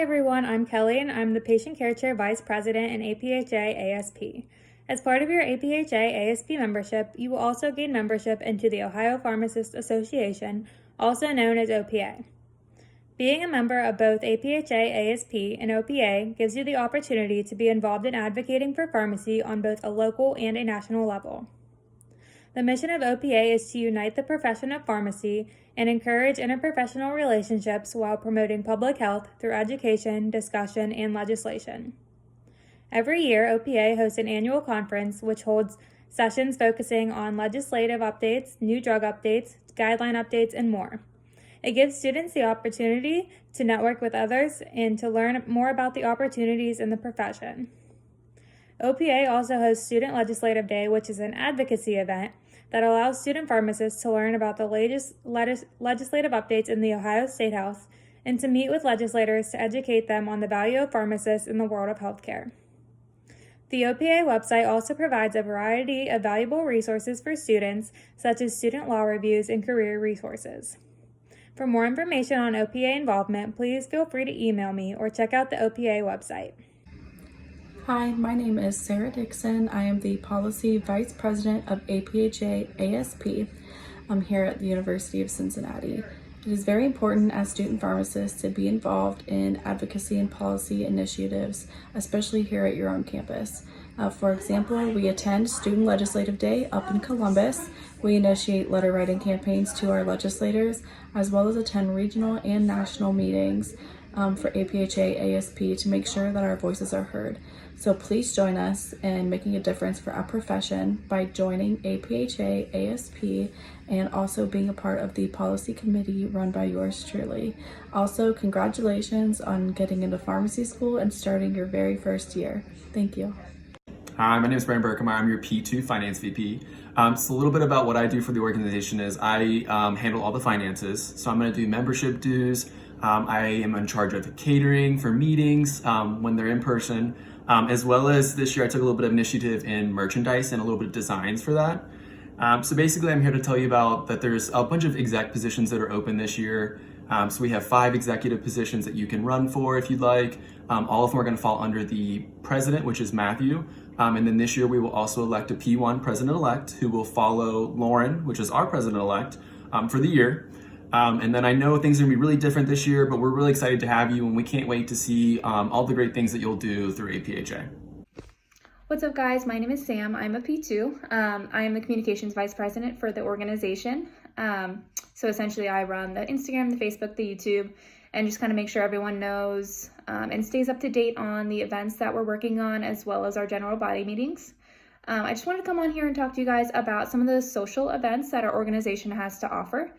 everyone, I'm Kelly and I'm the Patient Care Chair Vice President in APhA-ASP. As part of your APhA-ASP membership, you will also gain membership into the Ohio Pharmacist Association, also known as OPA. Being a member of both APhA-ASP and OPA gives you the opportunity to be involved in advocating for pharmacy on both a local and a national level. The mission of OPA is to unite the profession of pharmacy and encourage interprofessional relationships while promoting public health through education, discussion, and legislation. Every year, OPA hosts an annual conference which holds sessions focusing on legislative updates, new drug updates, guideline updates, and more. It gives students the opportunity to network with others and to learn more about the opportunities in the profession. OPA also hosts Student Legislative Day, which is an advocacy event that allows student pharmacists to learn about the latest legislative updates in the Ohio State House and to meet with legislators to educate them on the value of pharmacists in the world of healthcare. The OPA website also provides a variety of valuable resources for students, such as student law reviews and career resources. For more information on OPA involvement, please feel free to email me or check out the OPA website. Hi, my name is Sarah Dixon. I am the Policy Vice President of APhA-ASP. I'm here at the University of Cincinnati. It is very important as student pharmacists to be involved in advocacy and policy initiatives, especially here at your own campus. For example, we attend Student Legislative Day up in Columbus. We initiate letter writing campaigns to our legislators, as well as attend regional and national meetings for APhA-ASP to make sure that our voices are heard. So please join us in making a difference for our profession by joining APhA-ASP and also being a part of the policy committee run by yours truly. Also, congratulations on getting into pharmacy school and starting your very first year. Thank you. Hi, my name is Brian Berkemeyer. I'm your P2 Finance VP. So a little bit about what I do for the organization is I handle all the finances. So I'm going to do membership dues. I am in charge of catering for meetings when they're in person, as well as this year I took a little bit of initiative in merchandise and a little bit of designs for that. So basically I'm here to tell you about that there's a bunch of exec positions that are open this year. So we have 5 executive positions that you can run for if you'd like. All of them are going to fall under the president, which is Matthew. And then this year we will also elect a P1 president-elect who will follow Lauren, which is our president-elect, for the year. And then I know things are going to be really different this year, but we're really excited to have you, and we can't wait to see all the great things that you'll do through APhA. What's up, guys? My name is Sam. I'm a P2. I am the communications vice president for the organization. So essentially I run the Instagram, the Facebook, the YouTube, and just kind of make sure everyone knows and stays up to date on the events that we're working on, as well as our general body meetings. I just wanted to come on here and talk to you guys about some of the social events that our organization has to offer.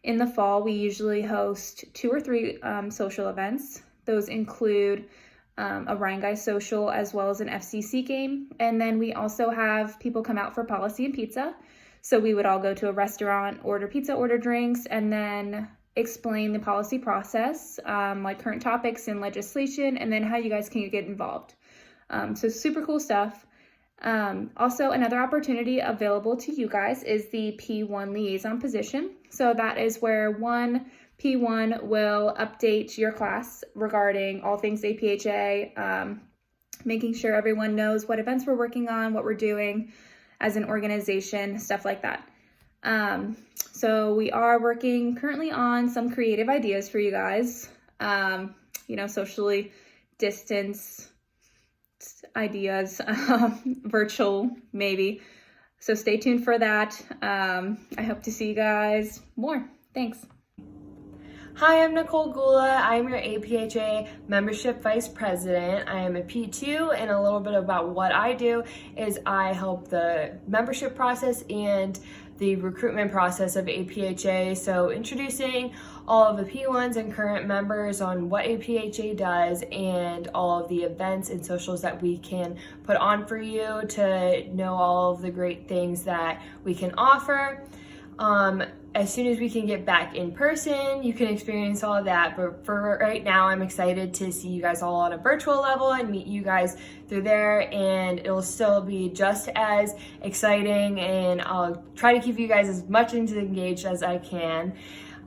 In the fall, we usually host 2 or 3 social events. Those include a Rhine Guy social as well as an FCC game. And then we also have people come out for policy and pizza. So we would all go to a restaurant, order pizza, order drinks, and then explain the policy process, like current topics and legislation, and then how you guys can get involved. So super cool stuff. Also, another opportunity available to you guys is the P1 liaison position. So that is where one P1 will update your class regarding all things APhA, making sure everyone knows what events we're working on, what we're doing as an organization, stuff like that. So we are working currently on some creative ideas for you guys, socially distance ideas, virtual maybe. So stay tuned for that. I hope to see you guys more. Thanks. Hi, I'm Nicole Gula. I'm your APhA Membership Vice President. I am a P2, and a little bit about what I do is I help the membership process and the recruitment process of APhA. So introducing all of the P1s and current members on what APhA does and all of the events and socials that we can put on for you to know all of the great things that we can offer. As soon as we can get back in person, you can experience all of that. But for right now, I'm excited to see you guys all on a virtual level and meet you guys through there. And it'll still be just as exciting. And I'll try to keep you guys as much engaged as I can.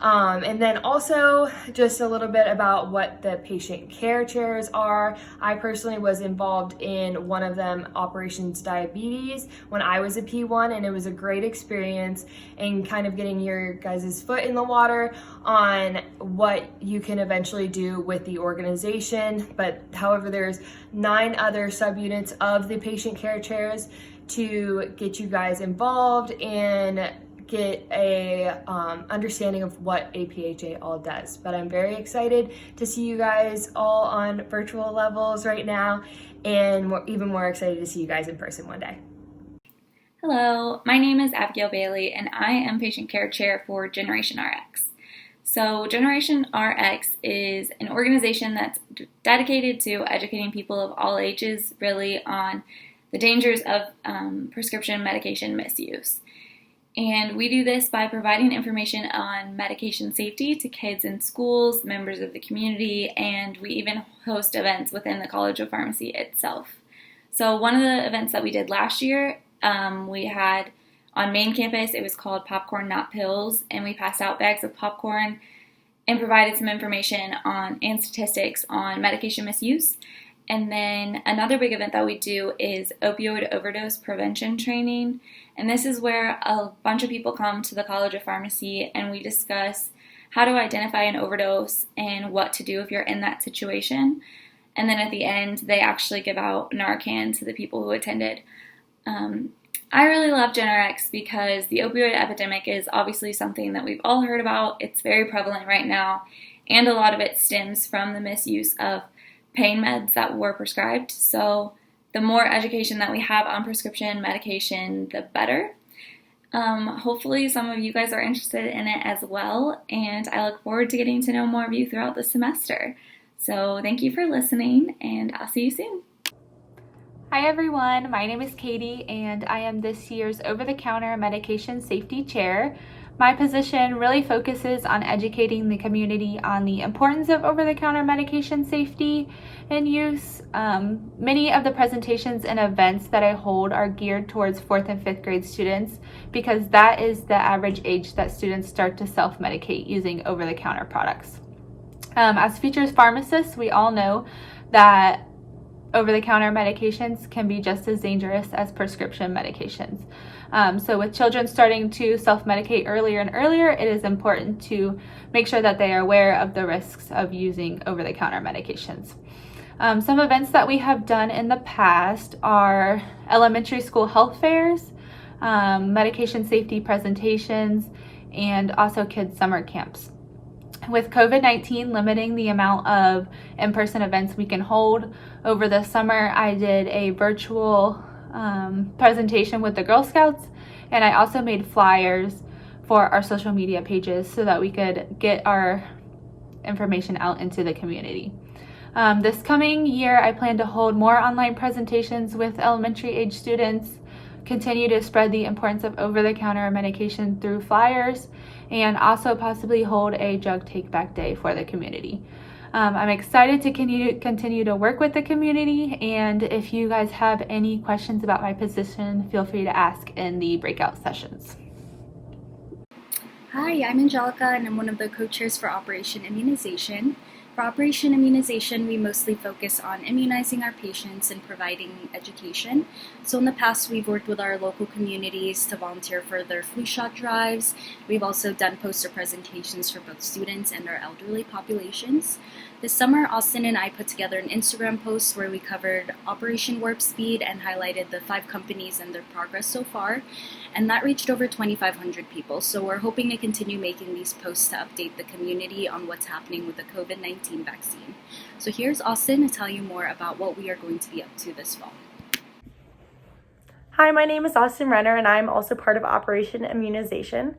And then also just a little bit about what the patient care chairs are. I personally was involved in one of them, Operations Diabetes, when I was a P1, and it was a great experience and kind of getting your guys' foot in the water on what you can eventually do with the organization. But however, there's 9 other subunits of the patient care chairs to get you guys involved and get a understanding of what APhA all does. But I'm very excited to see you guys all on virtual levels right now, and even more excited to see you guys in person one day. Hello, my name is Abigail Bailey, and I am Patient Care Chair for Generation RX. So Generation RX is an organization that's dedicated to educating people of all ages really on the dangers of prescription medication misuse. And we do this by providing information on medication safety to kids in schools, members of the community, and we even host events within the College of Pharmacy itself. So one of the events that we did last year, we had on main campus, it was called Popcorn Not Pills, and we passed out bags of popcorn and provided some information on and statistics on medication misuse. And then another big event that we do is opioid overdose prevention training. And this is where a bunch of people come to the College of Pharmacy and we discuss how to identify an overdose and what to do if you're in that situation. And then at the end, they actually give out Narcan to the people who attended. I really love GenRx because the opioid epidemic is obviously something that we've all heard about. It's very prevalent right now, and a lot of it stems from the misuse of pain meds that were prescribed. So the more education that we have on prescription medication, the better. Hopefully some of you guys are interested in it as well, and I look forward to getting to know more of you throughout the semester. So thank you for listening, and I'll see you soon. Hi everyone, my name is Katie and I am this year's over-the-counter medication safety chair. My position really focuses on educating the community on the importance of over-the-counter medication safety and use. Many of the presentations and events that I hold are geared towards 4th and 5th grade students because that is the average age that students start to self-medicate using over-the-counter products. As features pharmacists, we all know that over-the-counter medications can be just as dangerous as prescription medications. So with children starting to self-medicate earlier and earlier, it is important to make sure that they are aware of the risks of using over-the-counter medications. Some events that we have done in the past are elementary school health fairs, medication safety presentations, and also kids' summer camps. With COVID-19 limiting the amount of in-person events we can hold, over the summer I did a virtual presentation with the Girl Scouts, and I also made flyers for our social media pages so that we could get our information out into the community. This coming year I plan to hold more online presentations with elementary age students, continue to spread the importance of over-the-counter medication through flyers, and also possibly hold a drug take-back day for the community. I'm excited to continue to work with the community, and if you guys have any questions about my position, feel free to ask in the breakout sessions. Hi, I'm Angelica, and I'm one of the co-chairs for Operation Immunization. For Operation Immunization, we mostly focus on immunizing our patients and providing education. So in the past, we've worked with our local communities to volunteer for their flu shot drives. We've also done poster presentations for both students and our elderly populations. This summer, Austin and I put together an Instagram post where we covered Operation Warp Speed and highlighted the 5 companies and their progress so far. And that reached over 2,500 people. So we're hoping to continue making these posts to update the community on what's happening with the COVID-19 vaccine. So here's Austin to tell you more about what we are going to be up to this fall. Hi, my name is Austin Renner, and I'm also part of Operation Immunization.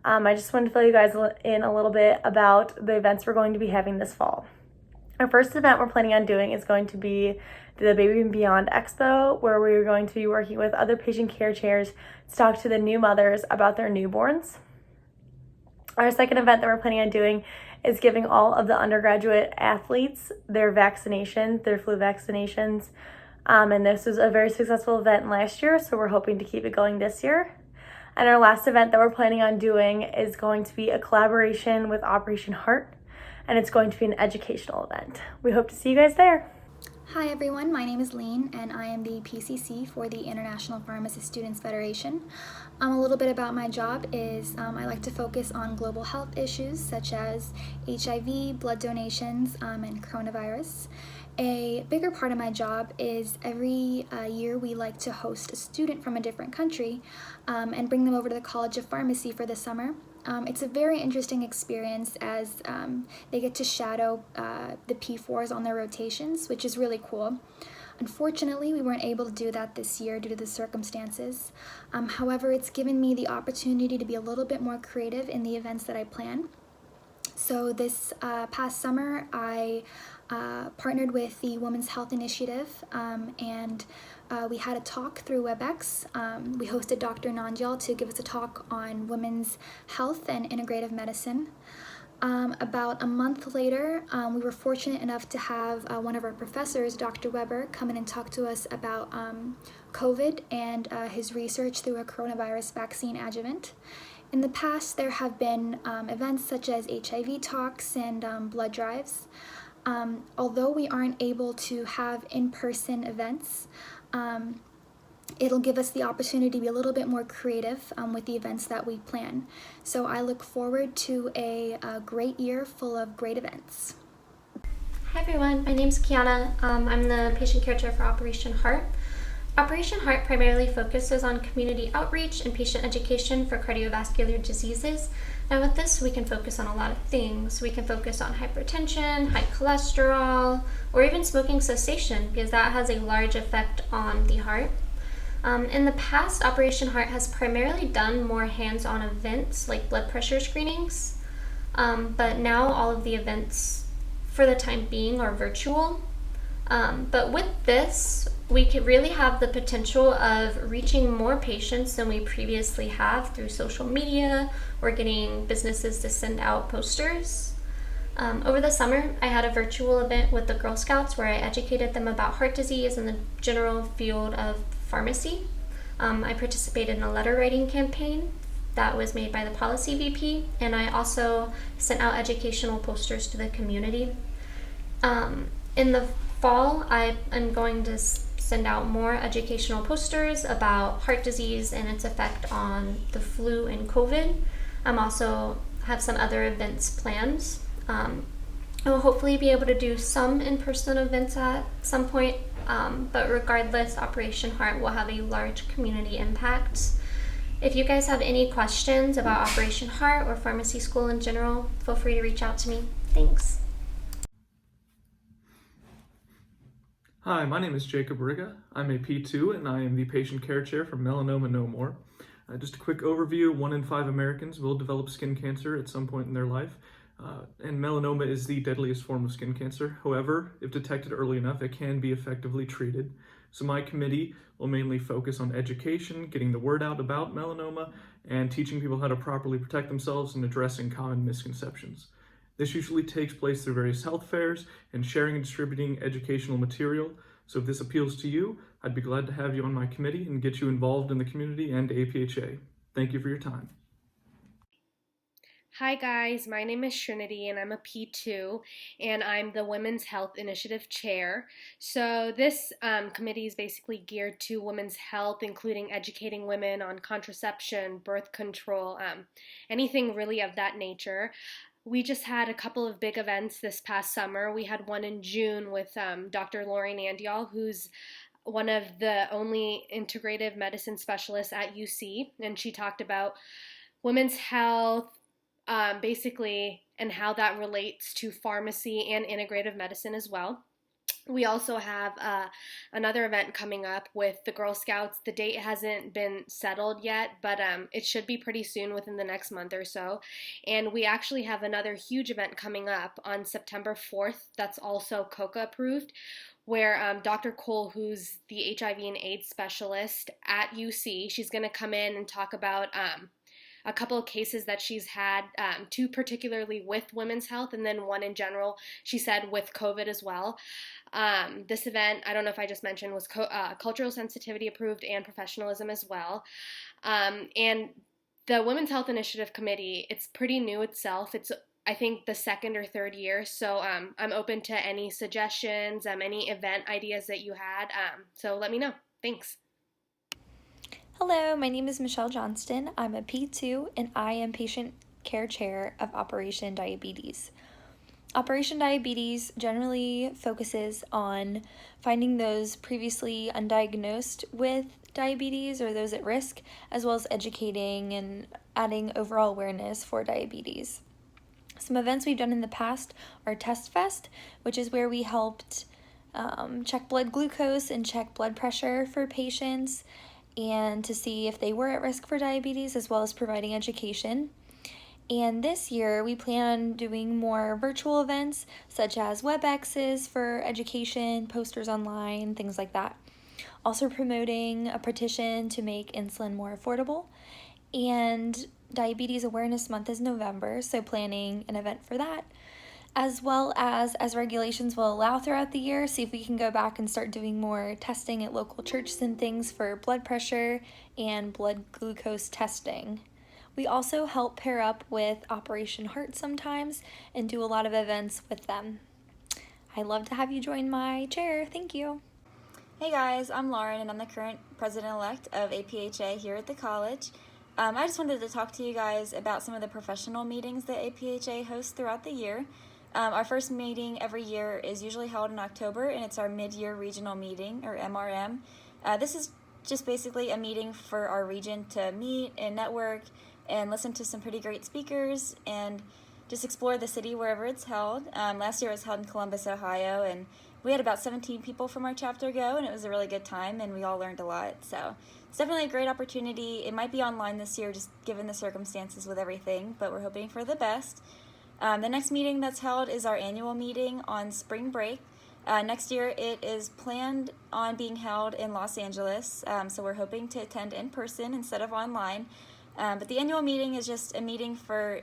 I just wanted to fill you guys in a little bit about the events we're going to be having this fall. Our first event we're planning on doing is going to be the Baby and Beyond Expo, where we're going to be working with other patient care chairs to talk to the new mothers about their newborns. Our second event that we're planning on doing is giving all of the undergraduate athletes their vaccinations, their flu vaccinations. And this was a very successful event last year, so we're hoping to keep it going this year. And our last event that we're planning on doing is going to be a collaboration with Operation Heart, and it's going to be an educational event. We hope to see you guys there. Hi everyone, my name is Lane and I am the PCC for the International Pharmacist Students Federation. A little bit about my job is I like to focus on global health issues such as HIV, blood donations, and coronavirus. A bigger part of my job is every year we like to host a student from a different country and bring them over to the College of Pharmacy for the summer. It's a very interesting experience as they get to shadow the P4s on their rotations, which is really cool. Unfortunately, we weren't able to do that this year due to the circumstances. However, it's given me the opportunity to be a little bit more creative in the events that I plan. So this past summer, I partnered with the Women's Health Initiative and we had a talk through WebEx. We hosted Dr. Nanjal to give us a talk on women's health and integrative medicine. About a month later, we were fortunate enough to have one of our professors, Dr. Weber, come in and talk to us about COVID and his research through a coronavirus vaccine adjuvant. In the past, there have been events such as HIV talks and blood drives. Although we aren't able to have in-person events, it'll give us the opportunity to be a little bit more creative with the events that we plan. So I look forward to a great year full of great events. Hi everyone, my name is Kiana. I'm the patient care chair for Operation Heart. Operation Heart primarily focuses on community outreach and patient education for cardiovascular diseases. Now with this, we can focus on a lot of things. We can focus on hypertension, high cholesterol, or even smoking cessation, because that has a large effect on the heart. In the past, Operation Heart has primarily done more hands-on events like blood pressure screenings, but now all of the events for the time being are virtual. But with this, we could really have the potential of reaching more patients than we previously have through social media or getting businesses to send out posters. Over the summer, I had a virtual event with the Girl Scouts where I educated them about heart disease and the general field of pharmacy. I participated in a letter writing campaign that was made by the policy VP, and I also sent out educational posters to the community. In the fall, I am going to send out more educational posters about heart disease and its effect on the flu and COVID. I'm also have some other events planned. I will hopefully be able to do some in-person events at some point, but regardless, Operation Heart will have a large community impact. If you guys have any questions about Operation Heart or pharmacy school in general, feel free to reach out to me. Thanks. Hi, my name is Jacob Riga. I'm a P2 and I am the patient care chair for Melanoma No More. Just a quick overview, 1 in 5 Americans will develop skin cancer at some point in their life. And melanoma is the deadliest form of skin cancer. However, if detected early enough, it can be effectively treated. So my committee will mainly focus on education, getting the word out about melanoma, and teaching people how to properly protect themselves and addressing common misconceptions. This usually takes place through various health fairs and sharing and distributing educational material. So if this appeals to you, I'd be glad to have you on my committee and get you involved in the community and APHA. Thank you for your time. Hi guys, my name is Trinity and I'm a P2 and I'm the Women's Health Initiative Chair. So this committee is basically geared to women's health, including educating women on contraception, birth control, anything really of that nature. We just had a couple of big events this past summer. We had one in June with Dr. Lori Nandial, who's one of the only integrative medicine specialists at UC, and she talked about women's health, basically, and how that relates to pharmacy and integrative medicine as well. We also have another event coming up with the Girl Scouts. The date hasn't been settled yet, but it should be pretty soon, within the next month or so. And we actually have another huge event coming up on September 4th that's also COCA approved, where Dr. Cole, who's the HIV and AIDS specialist at UC, she's going to come in and talk about a couple of cases that she's had, two particularly with women's health, and then one in general, she said, with COVID as well. This event, I don't know if I just mentioned, was cultural sensitivity approved and professionalism as well. And the Women's Health Initiative Committee, it's pretty new itself. It's, I think, the second or third year. So I'm open to any suggestions, any event ideas that you had. So let me know. Thanks. Hello, my name is Michelle Johnston. I'm a P2 and I am Patient Care Chair of Operation Diabetes. Operation Diabetes generally focuses on finding those previously undiagnosed with diabetes or those at risk, as well as educating and adding overall awareness for diabetes. Some events we've done in the past are Test Fest, which is where we helped check blood glucose and check blood pressure for patients and to see if they were at risk for diabetes, as well as providing education. And this year, we plan on doing more virtual events, such as WebExes for education, posters online, things like that. Also promoting a petition to make insulin more affordable. And Diabetes Awareness Month is November, so planning an event for that. As well as regulations will allow throughout the year, see if we can go back and start doing more testing at local churches and things for blood pressure and blood glucose testing. We also help pair up with Operation Heart sometimes and do a lot of events with them. I'd love to have you join my chair. Thank you. Hey guys, I'm Lauren and I'm the current president-elect of APhA here at the college. I just wanted to talk to you guys about some of the professional meetings that APhA hosts throughout the year. Our first meeting every year is usually held in October, and it's our mid-year regional meeting, or MRM. This is just basically a meeting for our region to meet and network and listen to some pretty great speakers and just explore the city wherever it's held. Last year it was held in Columbus, Ohio, and we had about 17 people from our chapter go, and it was a really good time, and we all learned a lot. So it's definitely a great opportunity. It might be online this year, just given the circumstances with everything, but we're hoping for the best. The next meeting that's held is our annual meeting on spring break. Next year it is planned on being held in Los Angeles, so we're hoping to attend in person instead of online. But the annual meeting is just a meeting for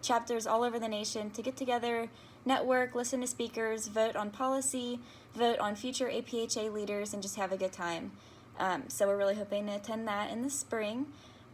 chapters all over the nation to get together, network, listen to speakers, vote on policy, vote on future APhA leaders, and just have a good time. So we're really hoping to attend that in the spring.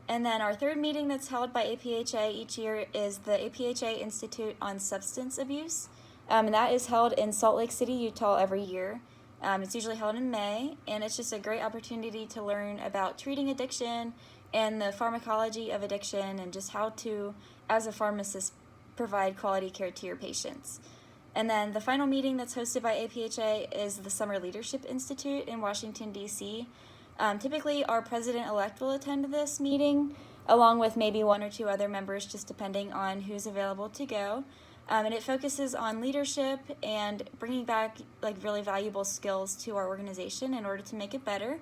And then our third meeting that's held by APhA each year is the APhA Institute on Substance Abuse. And that is held in Salt Lake City, Utah every year. It's usually held in May, and it's just a great opportunity to learn about treating addiction and the pharmacology of addiction and just how to, as a pharmacist, provide quality care to your patients. And then the final meeting that's hosted by APhA is the Summer Leadership Institute in Washington, D.C. Typically, our president-elect will attend this meeting, along with maybe one or two other members, just depending on who's available to go. And it focuses on leadership and bringing back like really valuable skills to our organization in order to make it better.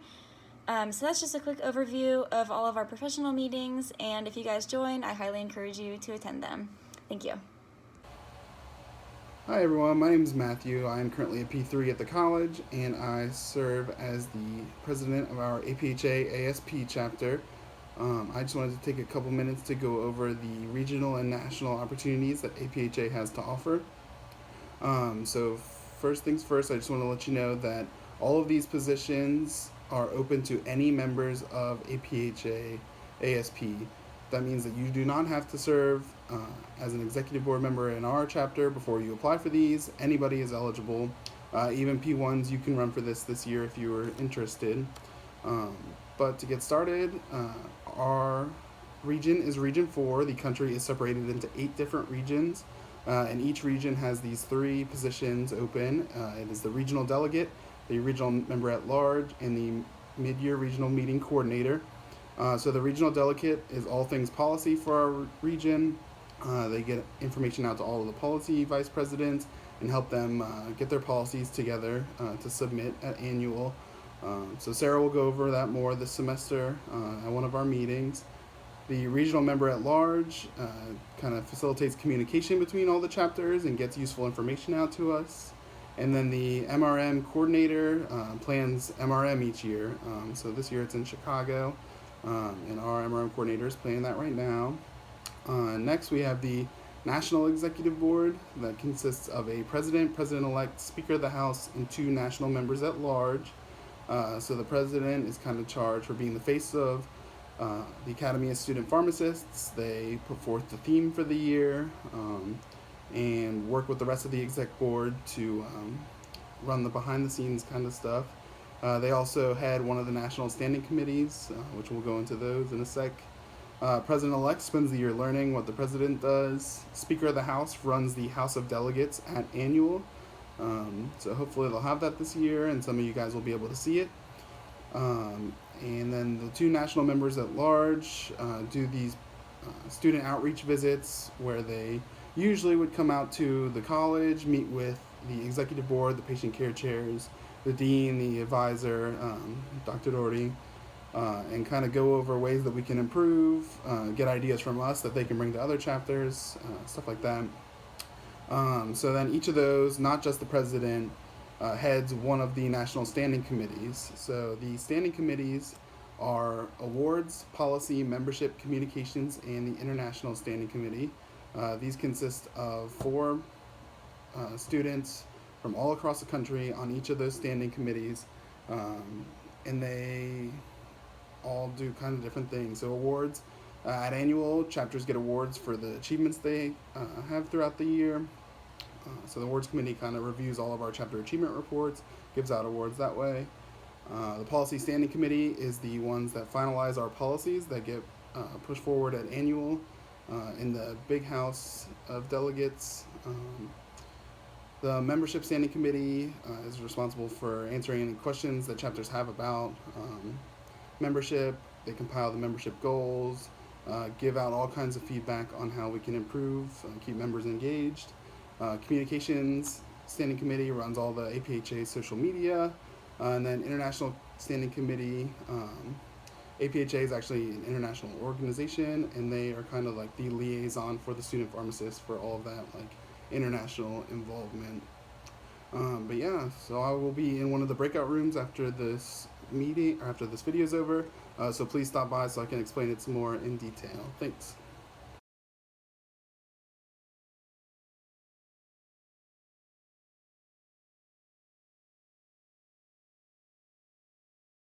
So that's just a quick overview of all of our professional meetings, and if you guys join, I highly encourage you to attend them. Thank you. Hi everyone, my name is Matthew. I am currently a P3 at the college, and I serve as the president of our APhA-ASP chapter. I just wanted to take a couple minutes to go over the regional and national opportunities that APhA has to offer. So first things first, I just want to let you know that all of these positions are open to any members of APhA-ASP. That means that you do not have to serve as an executive board member in our chapter before you apply for these. Anybody is eligible. Even P1s, you can run for this year if you are interested. But to get started, our region is Region 4. The country is separated into 8 different regions, and each region has these 3 positions open. It is the regional delegate, the regional member at large, and the mid-year regional meeting coordinator. So the regional delegate is all things policy for our region. They get information out to all of the policy vice presidents and help them get their policies together to submit at annual. So Sarah will go over that more this semester at one of our meetings. The regional member at large kind of facilitates communication between all the chapters and gets useful information out to us. And then the MRM coordinator plans MRM each year. So this year it's in Chicago. and our MRM coordinator is planning that right now. Next, we have the National Executive Board that consists of a president, president-elect, Speaker of the House, and 2 national members at large. So the president is kind of charged for being the face of the Academy of Student Pharmacists. They put forth the theme for the year and work with the rest of the exec board to run the behind-the-scenes kind of stuff. They also had one of the national standing committees, which we'll go into those in a sec. President-elect spends the year learning what the president does. Speaker of the House runs the House of Delegates at annual. So hopefully they'll have that this year, and some of you guys will be able to see it. And then the 2 national members at large do these student outreach visits where they usually would come out to the college, meet with the executive board, the patient care chairs, the dean, the advisor, Dr. Doherty, and kind of go over ways that we can improve, get ideas from us that they can bring to other chapters, stuff like that. So then each of those, not just the president, heads one of the national standing committees. So the standing committees are awards, policy, membership, communications, and the international standing committee. These consist of 4 students from all across the country on each of those standing committees, and they all do kind of different things. So awards, at annual, chapters get awards for the achievements they have throughout the year. So the awards committee kind of reviews all of our chapter achievement reports, gives out awards that way. The policy standing committee is the ones that finalize our policies that get pushed forward at annual in the big house of delegates. The membership standing committee is responsible for answering any questions that chapters have about membership. They compile the membership goals, give out all kinds of feedback on how we can improve, keep members engaged. Communications standing committee runs all the APHA social media, and then international standing committee. APHA is actually an international organization, and they are kind of like the liaison for the student pharmacists for all of that, like international involvement. But yeah, so I will be in one of the breakout rooms after this meeting, or after this video is over. So please stop by so I can explain it some more in detail. Thanks.